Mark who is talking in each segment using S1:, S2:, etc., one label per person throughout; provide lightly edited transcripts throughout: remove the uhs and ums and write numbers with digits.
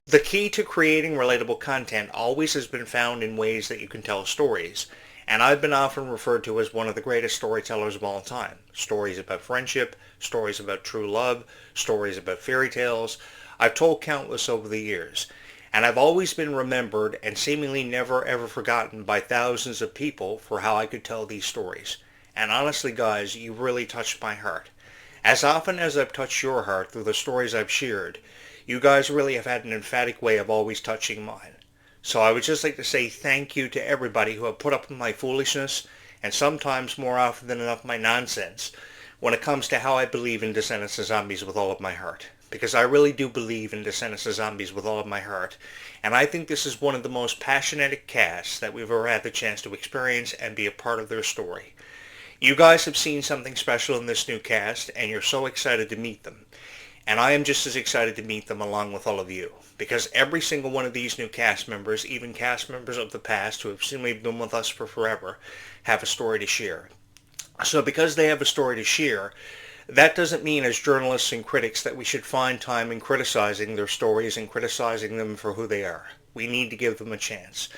S1: The key to creating relatable content always has been found in ways that you can tell stories, and I've been often referred to as one of the greatest storytellers of all time. Stories about friendship, stories about true love, stories about fairy tales. I've told countless over the years, and I've always been remembered and seemingly never ever forgotten by thousands of people for how I could tell these stories. And honestly, guys, you really touched my heart. As often as I've touched your heart through the stories I've shared, you guys really have had an emphatic way of always touching mine. So I would just like to say thank you to everybody who have put up with my foolishness, and sometimes more often than enough my nonsense, when it comes to how I believe in Descendants of Zombies with all of my heart. Because I really do believe in Descendants of Zombies with all of my heart, and I think this is one of the most passionate casts that we've ever had the chance to experience and be a part of their story. You guys have seen something special in this new cast, and you're so excited to meet them. And I am just as excited to meet them along with all of you, because every single one of these new cast members, even cast members of the past who have seemingly been with us for forever, have a story to share. So because they have a story to share, that doesn't mean as journalists and critics that we should find time in criticizing their stories and criticizing them for who they are. We need to give them a chance.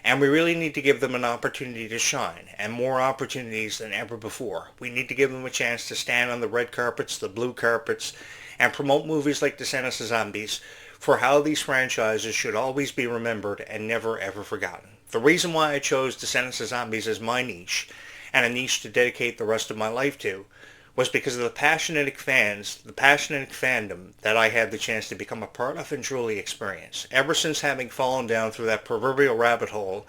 S1: And we really need to give them an opportunity to shine, and more opportunities than ever before. We need to give them a chance to stand on the red carpets, the blue carpets, and promote movies like Descendants of Zombies for how these franchises should always be remembered and never ever forgotten. The reason why I chose Descendants of Zombies as my niche, and a niche to dedicate the rest of my life to, was because of the passionate fans, the passionate fandom that I had the chance to become a part of and truly experience. Ever since having fallen down through that proverbial rabbit hole,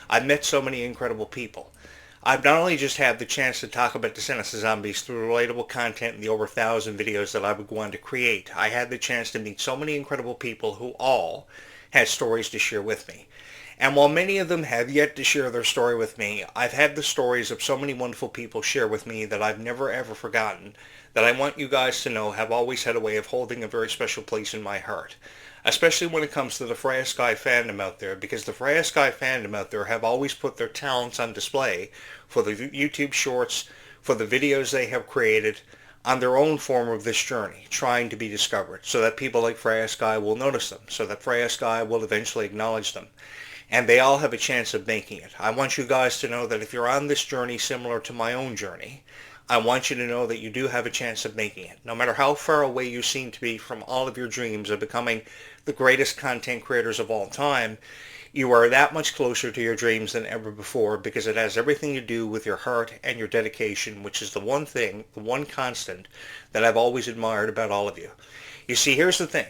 S1: I've met so many incredible people. I've not only just had the chance to talk about Descendants of Zombies through relatable content in the over 1,000 videos that I would go on to create, I had the chance to meet so many incredible people who all had stories to share with me. And while many of them have yet to share their story with me, I've had the stories of so many wonderful people share with me that I've never ever forgotten, that I want you guys to know have always had a way of holding a very special place in my heart. Especially when it comes to the Freya Sky fandom out there, because the Freya Sky fandom out there have always put their talents on display for the YouTube shorts, for the videos they have created on their own form of this journey, trying to be discovered, so that people like Freya Sky will notice them, so that Freya Sky will eventually acknowledge them. And they all have a chance of making it. I want you guys to know that if you're on this journey similar to my own journey, I want you to know that you do have a chance of making it. No matter how far away you seem to be from all of your dreams of becoming the greatest content creators of all time, you are that much closer to your dreams than ever before, because it has everything to do with your heart and your dedication, which is the one thing, the one constant that I've always admired about all of you. You see, here's the thing.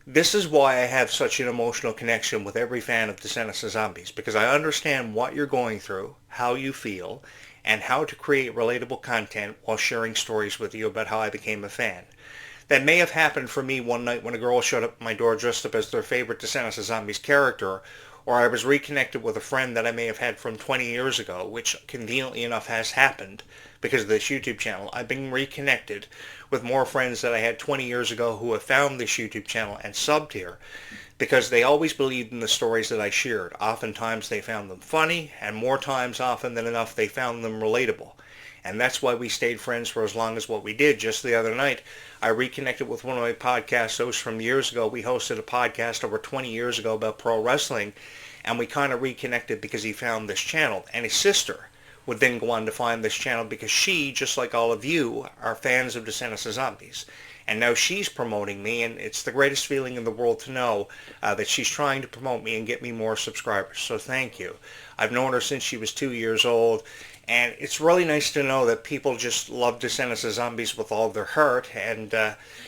S1: This is why I have such an emotional connection with every fan of Descendants of Zombies, because I understand what you're going through, how you feel, and how to create relatable content while sharing stories with you about how I became a fan. That may have happened for me one night when a girl showed up at my door dressed up as their favorite Descendants of Zombies character, or I was reconnected with a friend that I may have had from 20 years ago, which conveniently enough has happened because of this YouTube channel. I've been reconnected with more friends that I had 20 years ago who have found this YouTube channel and subbed here because they always believed in the stories that I shared. Oftentimes they found them funny, and more times often than enough they found them relatable. And that's why we stayed friends for as long as what we did. Just the other night, I reconnected with one of my podcast hosts from years ago. We hosted a podcast over 20 years ago about pro wrestling, and we kind of reconnected because he found this channel. And his sister would then go on to find this channel because she, just like all of you, are fans of Descendants of Zombies. And now she's promoting me, and it's the greatest feeling in the world to know that she's trying to promote me and get me more subscribers. So thank you. I've known her since she was 2 years old, and it's really nice to know that people just love Descendants of Zombies with all their heart. And,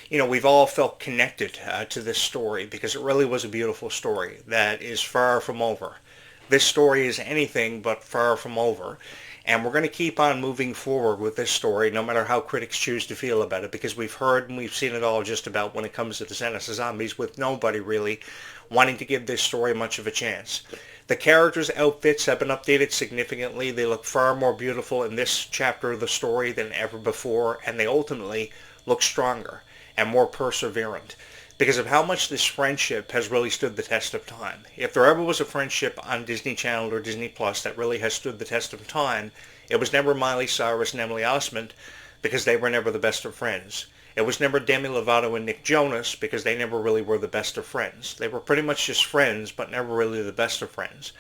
S1: we've all felt connected to this story because it really was a beautiful story that is far from over. This story is anything but far from over. And we're going to keep on moving forward with this story, no matter how critics choose to feel about it, because we've heard and we've seen it all just about when it comes to Descendants of Zombies, with nobody really wanting to give this story much of a chance. The characters' outfits have been updated significantly. They look far more beautiful in this chapter of the story than ever before, and they ultimately look stronger and more perseverant because of how much this friendship has really stood the test of time. If there ever was a friendship on Disney Channel or Disney Plus that really has stood the test of time, it was never Miley Cyrus and Emily Osment, because they were never the best of friends. It was never Demi Lovato and Nick Jonas because they never really were the best of friends. They were pretty much just friends, but never really the best of friends.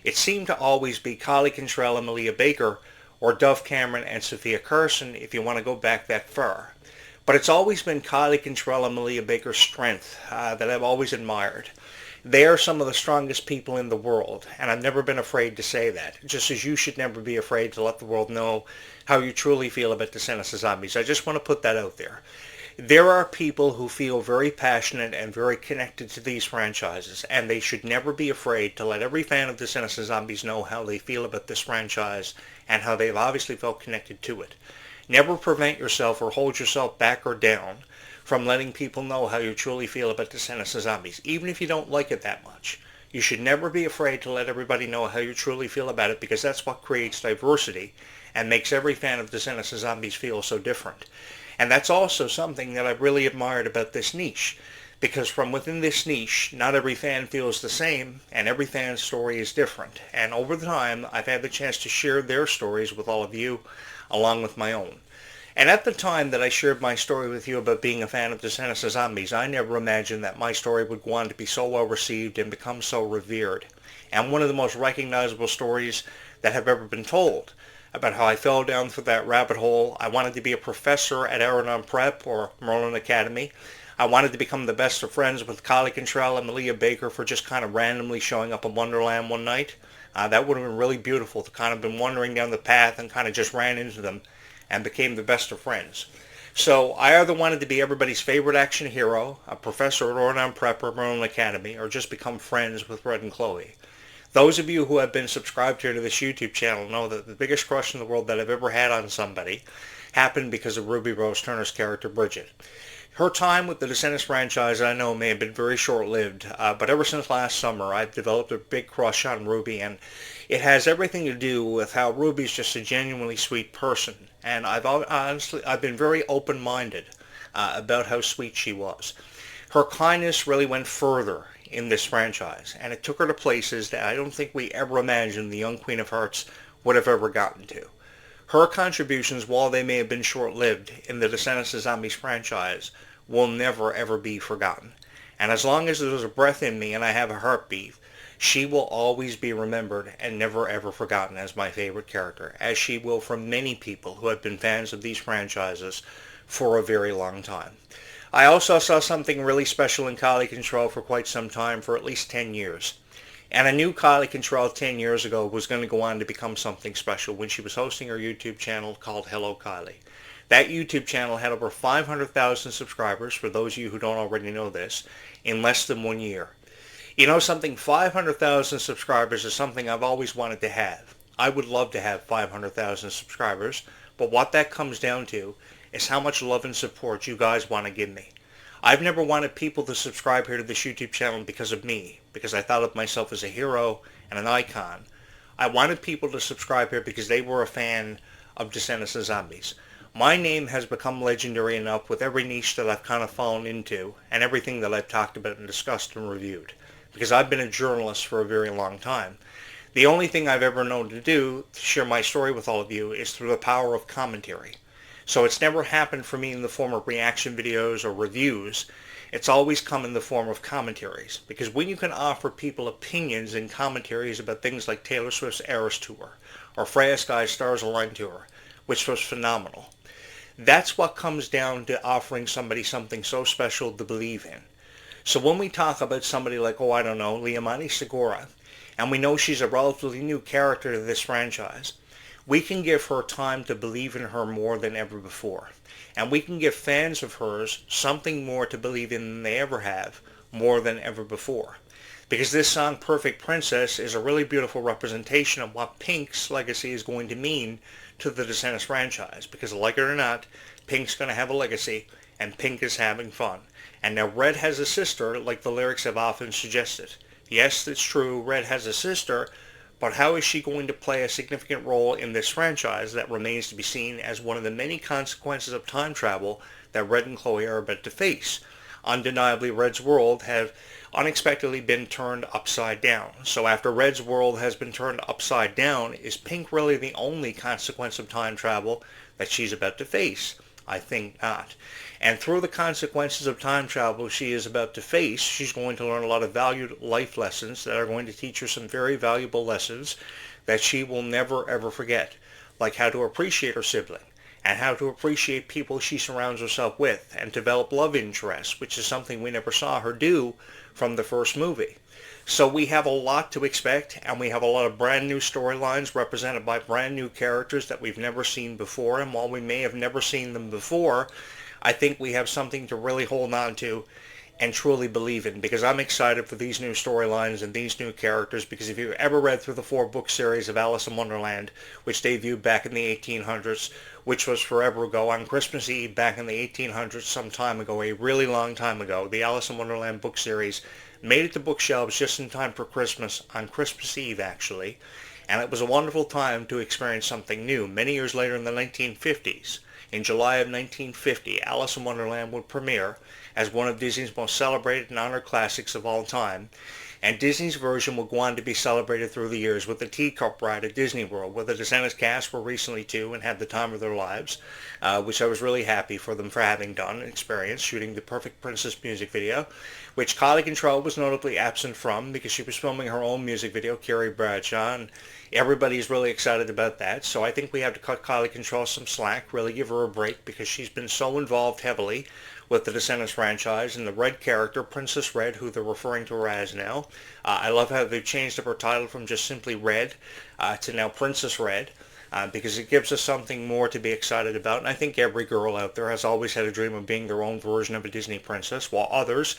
S1: It seemed to always be Kylie Cantrell and Malia Baker, or Dove Cameron and Sophia Carson, if you want to go back that far. But it's always been Kylie Cantrell and Malia Baker's strength that I've always admired. They are some of the strongest people in the world, and I've never been afraid to say that, just as you should never be afraid to let the world know how you truly feel about Descendants of Zombies. I just want to put that out there. There are people who feel very passionate and very connected to these franchises, and they should never be afraid to let every fan of Descendants of Zombies know how they feel about this franchise and how they've obviously felt connected to it. Never prevent yourself or hold yourself back or down from letting people know how you truly feel about Descendants of Zombies, even if you don't like it that much. You should never be afraid to let everybody know how you truly feel about it, because that's what creates diversity and makes every fan of Descendants of Zombies feel so different. And that's also something that I've really admired about this niche, because from within this niche, not every fan feels the same, and every fan's story is different. And over the time, I've had the chance to share their stories with all of you, along with my own. And at the time that I shared my story with you about being a fan of Descendants of Zombies, I never imagined that my story would go on to be so well received and become so revered. And one of the most recognizable stories that have ever been told about how I fell down through that rabbit hole. I wanted to be a professor at Aranon Prep or Merlin Academy. I wanted to become the best of friends with Kylie Cantrell and Malia Baker for just kind of randomly showing up in Wonderland one night. That would have been really beautiful to kind of been wandering down the path and kind of just ran into them and became the best of friends. So I either wanted to be everybody's favorite action hero, a professor at Aranon Prep or Merlin Academy, or just become friends with Red and Chloe. Those of you who have been subscribed here to this YouTube channel know that the biggest crush in the world that I've ever had on somebody happened because of Ruby Rose Turner's character, Bridget. Her time with the Descendants franchise, I know, may have been very short-lived, but ever since last summer, I've developed a big crush on Ruby, and it has everything to do with how Ruby's just a genuinely sweet person. And I've been very open-minded about how sweet she was. Her kindness really went further in this franchise, and it took her to places that I don't think we ever imagined the young Queen of Hearts would have ever gotten to. Her contributions, while they may have been short-lived in the Descendants of Zombies franchise, will never ever be forgotten. And as long as there's a breath in me and I have a heartbeat, she will always be remembered and never ever forgotten as my favorite character, as she will from many people who have been fans of these franchises for a very long time. I also saw something really special in Kylie Cantrell for quite some time, for at least 10 years. And I knew Kylie Cantrell 10 years ago was going to go on to become something special when she was hosting her YouTube channel called Hello Kylie. That YouTube channel had over 500,000 subscribers, for those of you who don't already know this, in less than 1 year. You know something, 500,000 subscribers is something I've always wanted to have. I would love to have 500,000 subscribers, but what that comes down to is how much love and support you guys want to give me. I've never wanted people to subscribe here to this YouTube channel because of me, because I thought of myself as a hero and an icon. I wanted people to subscribe here because they were a fan of Descendants of Zombies. My name has become legendary enough with every niche that I've kind of fallen into and everything that I've talked about and discussed and reviewed, because I've been a journalist for a very long time. The only thing I've ever known to do to share my story with all of you is through the power of commentary. So it's never happened for me in the form of reaction videos or reviews. It's always come in the form of commentaries, because when you can offer people opinions and commentaries about things like Taylor Swift's Eras Tour or Freya Sky's Stars Align Tour, which was phenomenal, that's what comes down to offering somebody something so special to believe in. So when we talk about somebody like, Liamani Segura, and we know she's a relatively new character to this franchise, we can give her time to believe in her more than ever before. And we can give fans of hers something more to believe in than they ever have, more than ever before. Because this song, Perfect Princess, is a really beautiful representation of what Pink's legacy is going to mean to the Descendants franchise. Because like it or not, Pink's going to have a legacy, and Pink is having fun. And now Red has a sister, like the lyrics have often suggested. Yes, it's true, Red has a sister, but how is she going to play a significant role in this franchise that remains to be seen as one of the many consequences of time travel that Red and Chloe are about to face? Undeniably, Red's world have unexpectedly been turned upside down. So after Red's world has been turned upside down, is Pink really the only consequence of time travel that she's about to face? I think not. And through the consequences of time travel she is about to face, she's going to learn a lot of valued life lessons that are going to teach her some very valuable lessons that she will never ever forget, like how to appreciate her sibling, and how to appreciate people she surrounds herself with, and develop love interests, which is something we never saw her do from the first movie. So we have a lot to expect, and we have a lot of brand new storylines represented by brand new characters that we've never seen before, and while we may have never seen them before, I think we have something to really hold on to and truly believe in, because I'm excited for these new storylines and these new characters, because if you've ever read through the 4-book series of Alice in Wonderland, which debuted back in the 1800s, which was forever ago, on Christmas Eve back in the 1800s, some time ago, a really long time ago, the Alice in Wonderland book series made it to bookshelves just in time for Christmas, on Christmas Eve actually, and it was a wonderful time to experience something new. Many years later in the 1950s, in July of 1950, Alice in Wonderland would premiere as one of Disney's most celebrated and honored classics of all time, and Disney's version would go on to be celebrated through the years with the Teacup Ride at Disney World, where the Descendants cast were recently too and had the time of their lives, which I was really happy for them for having done and experienced, shooting the Perfect Princess music video, which Kylie Control was notably absent from because she was filming her own music video, Carrie Bradshaw, and everybody's really excited about that. So I think we have to cut Kylie Control some slack, really give her a break, because she's been so involved heavily with the Descendants franchise and the Red character, Princess Red, who they're referring to her as now. I love how they've changed up her title from just simply Red to now Princess Red, because it gives us something more to be excited about. And I think every girl out there has always had a dream of being their own version of a Disney princess, while others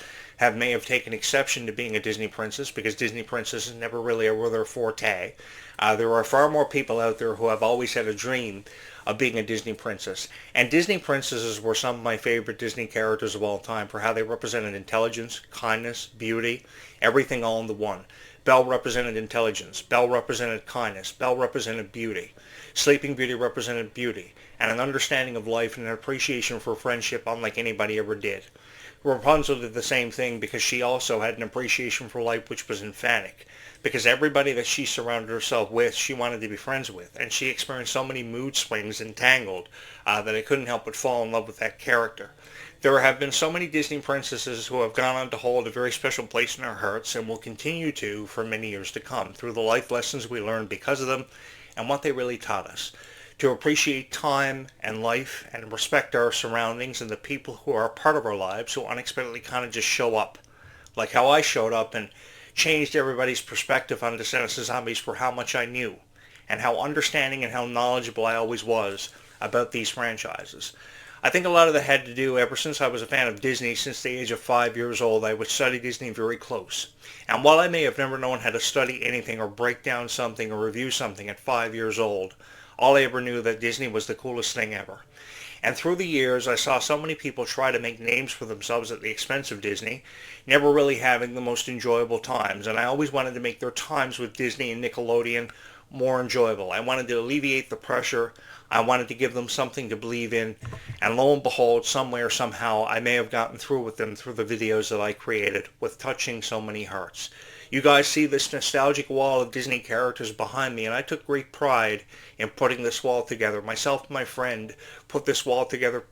S1: may have taken exception to being a Disney princess because Disney princesses never really were their forte. There are far more people out there who have always had a dream of being a Disney princess. And Disney princesses were some of my favorite Disney characters of all time for how they represented intelligence, kindness, beauty, everything all in the one. Belle represented intelligence. Belle represented kindness. Belle represented beauty. Sleeping Beauty represented beauty and an understanding of life and an appreciation for friendship unlike anybody ever did. Rapunzel did the same thing because she also had an appreciation for life which was emphatic. Because everybody that she surrounded herself with, she wanted to be friends with. And she experienced so many mood swings in Tangled that I couldn't help but fall in love with that character. There have been so many Disney princesses who have gone on to hold a very special place in our hearts and will continue to for many years to come through the life lessons we learned because of them and what they really taught us. To appreciate time and life and respect our surroundings and the people who are a part of our lives who unexpectedly kind of just show up. Like how I showed up and changed everybody's perspective on Descendants of Zombies for how much I knew and how understanding and how knowledgeable I always was about these franchises. I think a lot of that had to do, ever since I was a fan of Disney, since the age of 5 years old, I would study Disney very close. And while I may have never known how to study anything or break down something or review something at 5 years old, all I ever knew that Disney was the coolest thing ever. And through the years, I saw so many people try to make names for themselves at the expense of Disney, never really having the most enjoyable times. And I always wanted to make their times with Disney and Nickelodeon more enjoyable. I wanted to alleviate the pressure. I wanted to give them something to believe in. And lo and behold, somewhere, somehow, I may have gotten through with them through the videos that I created with touching so many hearts. You guys see this nostalgic wall of Disney characters behind me, and I took great pride in putting this wall together. Myself and my friend put this wall together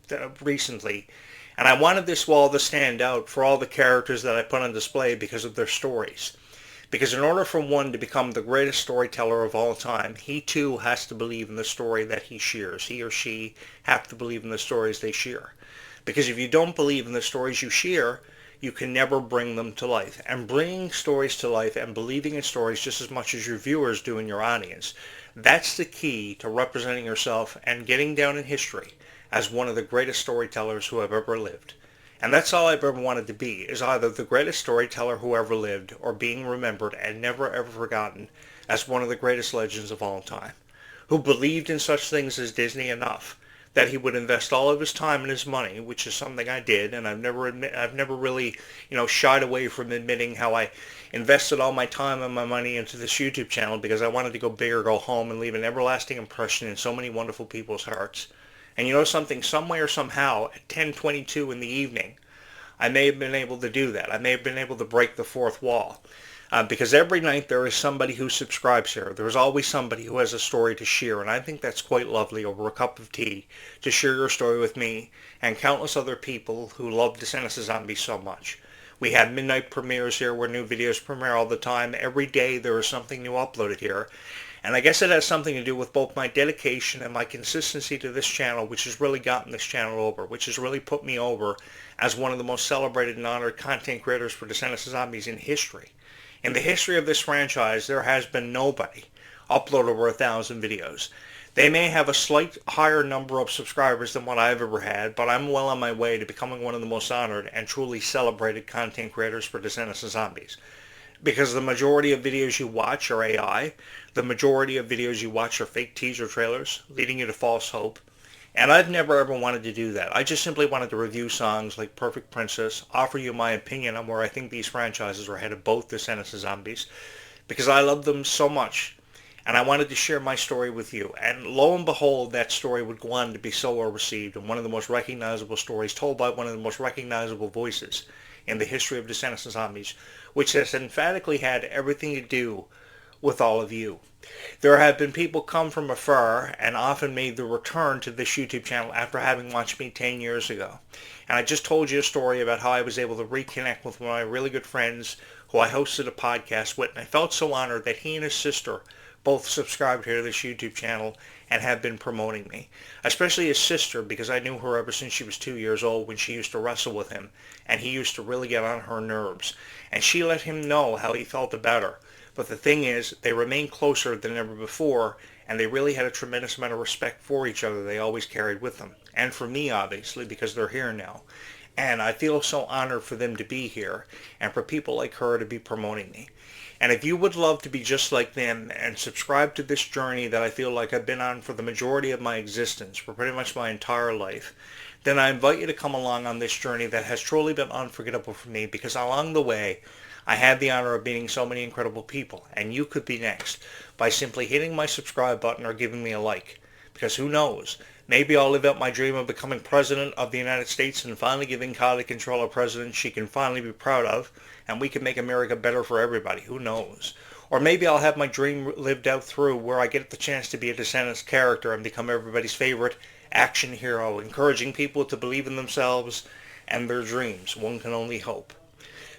S1: recently, and I wanted this wall to stand out for all the characters that I put on display because of their stories. Because in order for one to become the greatest storyteller of all time, he too has to believe in the story that he shares. He or she have to believe in the stories they share. Because if you don't believe in the stories you share, you can never bring them to life. And bringing stories to life and believing in stories just as much as your viewers do in your audience, that's the key to representing yourself and getting down in history as one of the greatest storytellers who have ever lived. And that's all I've ever wanted to be, is either the greatest storyteller who ever lived or being remembered and never ever forgotten as one of the greatest legends of all time, who believed in such things as Disney enough that he would invest all of his time and his money, which is something I did, and I've never really, shied away from admitting how I invested all my time and my money into this YouTube channel because I wanted to go big or go home and leave an everlasting impression in so many wonderful people's hearts. And you know something, somewhere, somehow, at 10:22 in the evening, I may have been able to do that. I may have been able to break the fourth wall. Because every night there is somebody who subscribes here. There's always somebody who has a story to share, and I think that's quite lovely over a cup of tea to share your story with me and countless other people who love Descendants of Zombies so much. We have midnight premieres here where new videos premiere all the time. Every day there is something new uploaded here. And I guess it has something to do with both my dedication and my consistency to this channel, which has really gotten this channel over, which has really put me over as one of the most celebrated and honored content creators for Descendants of Zombies in history. In the history of this franchise, there has been nobody upload over 1,000 videos. They may have a slight higher number of subscribers than what I've ever had, but I'm well on my way to becoming one of the most honored and truly celebrated content creators for Descendants of Zombies. Because the majority of videos you watch are AI, the majority of videos you watch are fake teaser trailers, leading you to false hope. And I've never ever wanted to do that. I just simply wanted to review songs like Perfect Princess, offer you my opinion on where I think these franchises are headed, both Descendants of Zombies, because I love them so much. And I wanted to share my story with you. And lo and behold, that story would go on to be so well received, and one of the most recognizable stories told by one of the most recognizable voices in the history of Descendants of Zombies, which has emphatically had everything to do with all of you. There have been people come from afar and often made the return to this YouTube channel after having watched me 10 years ago. And I just told you a story about how I was able to reconnect with one of my really good friends who I hosted a podcast with, and I felt so honored that he and his sister both subscribed here to this YouTube channel and have been promoting me. Especially his sister, because I knew her ever since she was 2 years old when she used to wrestle with him, and he used to really get on her nerves. And she let him know how he felt about her. But the thing is, they remained closer than ever before, and they really had a tremendous amount of respect for each other they always carried with them. And for me, obviously, because they're here now. And I feel so honored for them to be here, and for people like her to be promoting me. And if you would love to be just like them and subscribe to this journey that I feel like I've been on for the majority of my existence, for pretty much my entire life, then I invite you to come along on this journey that has truly been unforgettable for me, because along the way, I had the honor of meeting so many incredible people, and you could be next by simply hitting my subscribe button or giving me a like. Because who knows, maybe I'll live out my dream of becoming President of the United States and finally giving Kylie control a president she can finally be proud of, and we can make America better for everybody. Who knows? Or maybe I'll have my dream lived out through where I get the chance to be a Descendants character and become everybody's favorite action hero, encouraging people to believe in themselves and their dreams. One can only hope.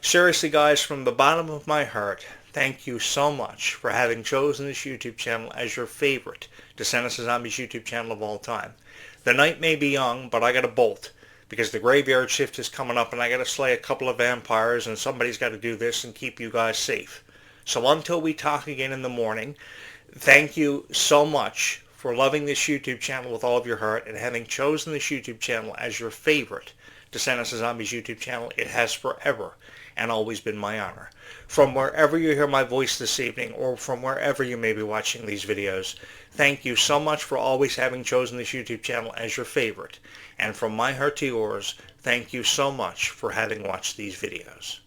S1: Seriously, guys, from the bottom of my heart, thank you so much for having chosen this YouTube channel as your favorite Descendants of Zombies YouTube channel of all time. The night may be young, but I got to bolt, because the graveyard shift is coming up and I got to slay a couple of vampires, and somebody's got to do this and keep you guys safe. So until we talk again in the morning, thank you so much for loving this YouTube channel with all of your heart and having chosen this YouTube channel as your favorite Descendants of Zombies YouTube channel. It has forever and always been my honor. From wherever you hear my voice this evening, or from wherever you may be watching these videos, thank you so much for always having chosen this YouTube channel as your favorite. And from my heart to yours, thank you so much for having watched these videos.